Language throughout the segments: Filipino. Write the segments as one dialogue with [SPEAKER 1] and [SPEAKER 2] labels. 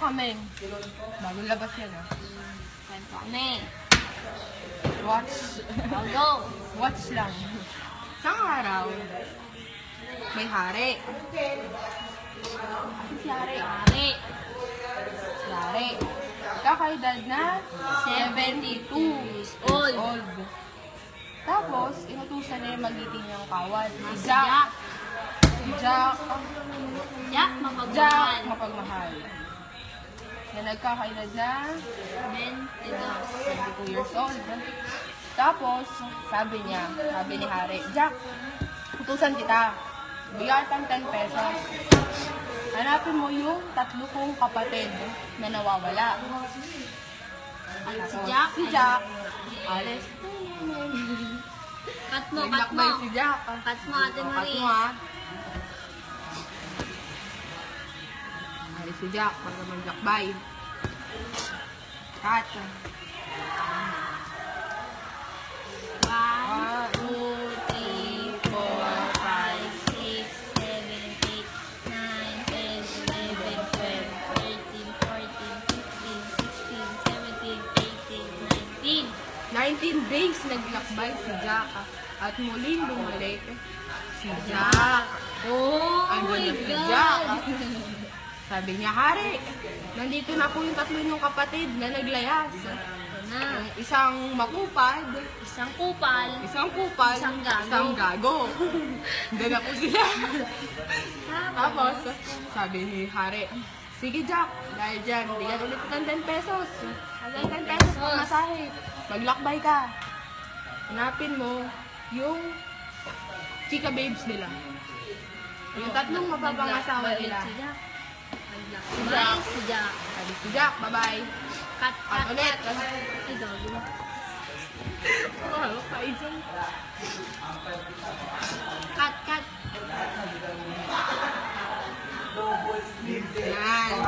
[SPEAKER 1] kami. Bagong labas yan, ah.
[SPEAKER 2] Kwento kami.
[SPEAKER 1] Watch.
[SPEAKER 2] Go.
[SPEAKER 1] Watch lang. Isang araw, may hari. Si hari.
[SPEAKER 2] Hari.
[SPEAKER 1] Si hari. Kakaedad na 72
[SPEAKER 2] years old.
[SPEAKER 1] Tapos, inutusan niya yung magiting niyang kawan.
[SPEAKER 2] Si Jack.
[SPEAKER 1] Si Jack.
[SPEAKER 2] Jack,
[SPEAKER 1] Jack,
[SPEAKER 2] mapagmahal.
[SPEAKER 1] mapagmahal. Na nagkakaedad na
[SPEAKER 2] 22.
[SPEAKER 1] 72 years old. Tapos, sabi ni Hari, Jack, utusan kita. Bigyan kang 10 pesos. Hanapin mo yung 3 kong kapatid na nawawala.
[SPEAKER 2] At si
[SPEAKER 1] Tapos,
[SPEAKER 2] Jack.
[SPEAKER 1] Si Jack. Alis.
[SPEAKER 2] Cut mo, cut mo.
[SPEAKER 1] Naglakbay si Jack.
[SPEAKER 2] Cut mo, Ate
[SPEAKER 1] Cut
[SPEAKER 2] Marie.
[SPEAKER 1] mo, ha? Alis si Jack para maglakbay. Cut.
[SPEAKER 2] 1, 2, 3, 4, 5, 6, 7, 8, 9, 10, 11, 12, 13, 14, 15, 16, 17, 18, 19.
[SPEAKER 1] 19 days naglakbay si Jack at muling bumalik si Jack.
[SPEAKER 2] Oh
[SPEAKER 1] Andun
[SPEAKER 2] my
[SPEAKER 1] na si
[SPEAKER 2] God!
[SPEAKER 1] Jack. Sabi niya, Hari, nandito na po yung 3 niyong kapatid na naglayas.
[SPEAKER 2] Ito na.
[SPEAKER 1] Yung isang makupad,
[SPEAKER 2] Isang kupal.
[SPEAKER 1] isang kupal,
[SPEAKER 2] Isang gago.
[SPEAKER 1] isang gago. Hindi na po sila. Tapos, sabi ni Hari, sige Jack, dahil dyan, bigyan ulit kita ng 10 pesos. Hanggang 10 pesos pang masahe. Maglakbay ka. Hanapin mo yung chika babes nila. Yung 3 mapapangasawa nila.
[SPEAKER 2] Si Jack. Bye, si Jack.
[SPEAKER 1] Sabi si Jack, bye-bye.
[SPEAKER 2] Cut,
[SPEAKER 1] At
[SPEAKER 2] cut,
[SPEAKER 1] ulit.
[SPEAKER 2] cut. Ay, gago na.
[SPEAKER 1] Oh, kaidyan.
[SPEAKER 2] Cut, cut.
[SPEAKER 1] Yan.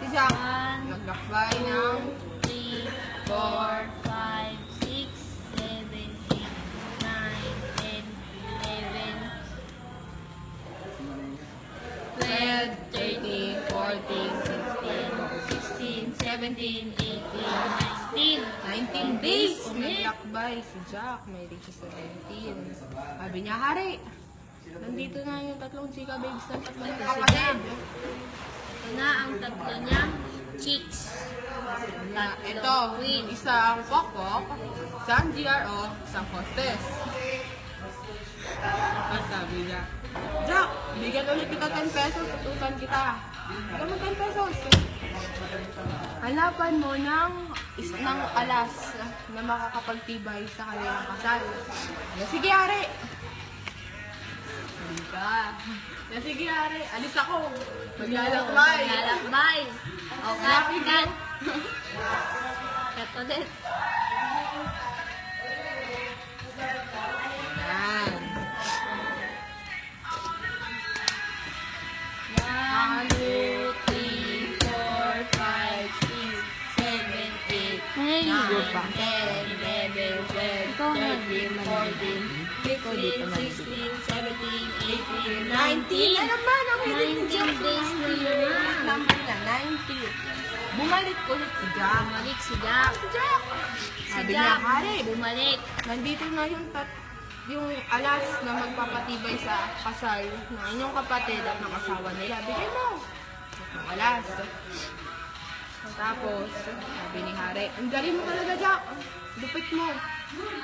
[SPEAKER 1] Si Jack,
[SPEAKER 2] 1,
[SPEAKER 1] naglakbay ng
[SPEAKER 2] 2, 3, 4, 5, 6, 7, 8, 9, 10, 11, 12, 13, 14, 15, 16, 17, 18, 19.
[SPEAKER 1] 19 days
[SPEAKER 2] Ulit.
[SPEAKER 1] naglakbay si Jack, may reach 17. Sabi niya, Hari, nandito na yung 3 chika babes ng 3 kapatid.
[SPEAKER 2] Ito na ang 3 niyang chicks.
[SPEAKER 1] Na ito, isang pokpok, isang GRO, isang hostess. Tapos sabi niya, Jack, bigyan ulit kita 10 pesos, utusan kita. Bigyan mo 10 pesos. Hanapan mo ng alas na makakapagtibay sa kanilang kasal. Sige, Ari. Hindi ka. Sige, Ari. Alis ako. Maglalakbay.
[SPEAKER 2] Lalakbay. O, cut, cut. Cut ulit.
[SPEAKER 1] Yan.
[SPEAKER 2] 1, 2, 3, 4, 5, 6, 7, 8, 9, 10, 11, 12, 13, 14, 15, 16, 17, 18, 19.
[SPEAKER 1] Ano ba? Ang hilig ni
[SPEAKER 2] 19
[SPEAKER 1] Jack.
[SPEAKER 2] days na yun.
[SPEAKER 1] Number na, 90. Bumalik ulit si Jack.
[SPEAKER 2] Bumalik si Jack.
[SPEAKER 1] Si Jack.
[SPEAKER 2] Si
[SPEAKER 1] Sabi niya,
[SPEAKER 2] Jack,
[SPEAKER 1] Hari,
[SPEAKER 2] bumalik.
[SPEAKER 1] nandito na yung alas na magpapatibay sa kasal ng inyong kapatid at ng asawa nila. Bigyan mo. Ang alas. Tapos, sabi ni Hari, ang galing mo talaga, Jack. Lupit mo.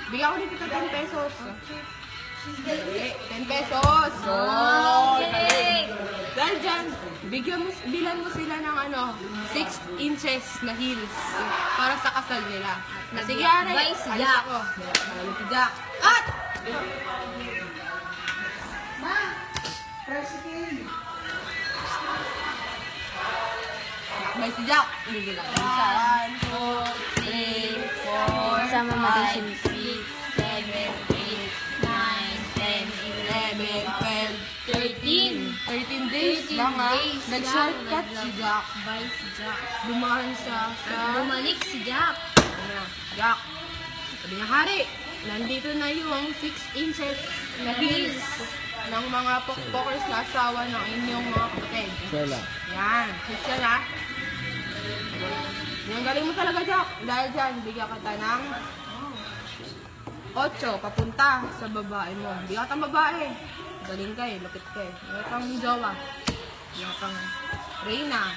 [SPEAKER 1] Bigyan ko ulit kita 10 pesos. 10 pesos.
[SPEAKER 2] Okay.
[SPEAKER 1] Dahil dyan, bilan mo sila ng 6 inches na heels para sa kasal nila. Sige, Ari.
[SPEAKER 2] Bye, si
[SPEAKER 1] Alis
[SPEAKER 2] Jack.
[SPEAKER 1] ako. Alis si Jack. At! Bye si Jack. Hindi lang. 1, 2, 3, 4,
[SPEAKER 2] Sama mo din
[SPEAKER 1] 5, 6, 7, 8, 9, 10, 11, 12, 13 days
[SPEAKER 2] 13
[SPEAKER 1] lang ha.
[SPEAKER 2] days
[SPEAKER 1] Nag-shortcut
[SPEAKER 2] lang.
[SPEAKER 1] si Jack.
[SPEAKER 2] Bye si Jack.
[SPEAKER 1] Dumaan siya sa...
[SPEAKER 2] Bumalik si Jack.
[SPEAKER 1] Ano, Jack. Sabi niya, Hari, nandito na yung 6 inches na heels mga pokpokers na asawa ng inyong mga kapatid.
[SPEAKER 3] Sela.
[SPEAKER 1] Yan. Hit yan ha. Yung galing mo talaga, Jack. Dahil dyan, bigyan kita ng 8 papunta sa babae mo. Bigyan kitang babae. Galing ka eh, lupit ka eh. Bigyan kang jowa. Bigyan kang Reyna.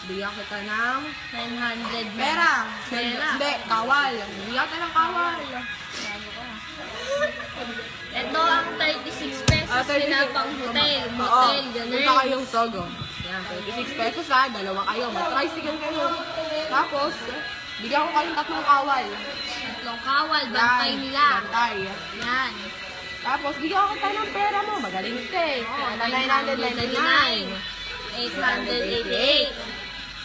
[SPEAKER 1] Bigyan kita ng
[SPEAKER 2] 900
[SPEAKER 1] pera.
[SPEAKER 2] Pera.
[SPEAKER 1] Hindi, kawal. Bigyan kita ng kawal.
[SPEAKER 2] Ito ang 36 pesos
[SPEAKER 1] 36.
[SPEAKER 2] pinapang hotel.
[SPEAKER 1] Oo.
[SPEAKER 2] Motel,
[SPEAKER 1] Punta
[SPEAKER 2] ganun.
[SPEAKER 1] kayong Sogo. Yan, 36 pesos ha. Dalawa kayo. Mag-tricycle kayo. Tapos, bigyan ko kayong 3 kawal.
[SPEAKER 2] Tatlong kawal, bantay
[SPEAKER 1] Yan,
[SPEAKER 2] nila.
[SPEAKER 1] Bantay.
[SPEAKER 2] Yan.
[SPEAKER 1] Tapos, bigyan ko tayo ng pera mo. Magaling ka eh.
[SPEAKER 2] Oh,
[SPEAKER 1] 999.
[SPEAKER 2] 888.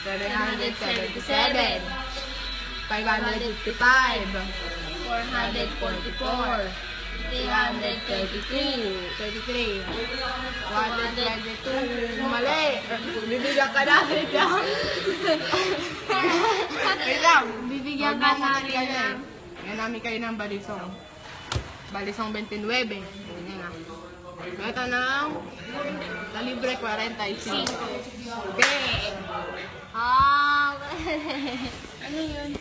[SPEAKER 1] 777. 555.
[SPEAKER 2] 444.
[SPEAKER 1] 332. 33. 122. Mali. Bibigyan ka natin yan. Wait lang. Bibigyan ka namin kayo. Yan namin kayo ng balisong. Balisong 29. Ganyan nga. Ito ng Libre 45. Okay.
[SPEAKER 2] Ah,
[SPEAKER 1] Ano yun?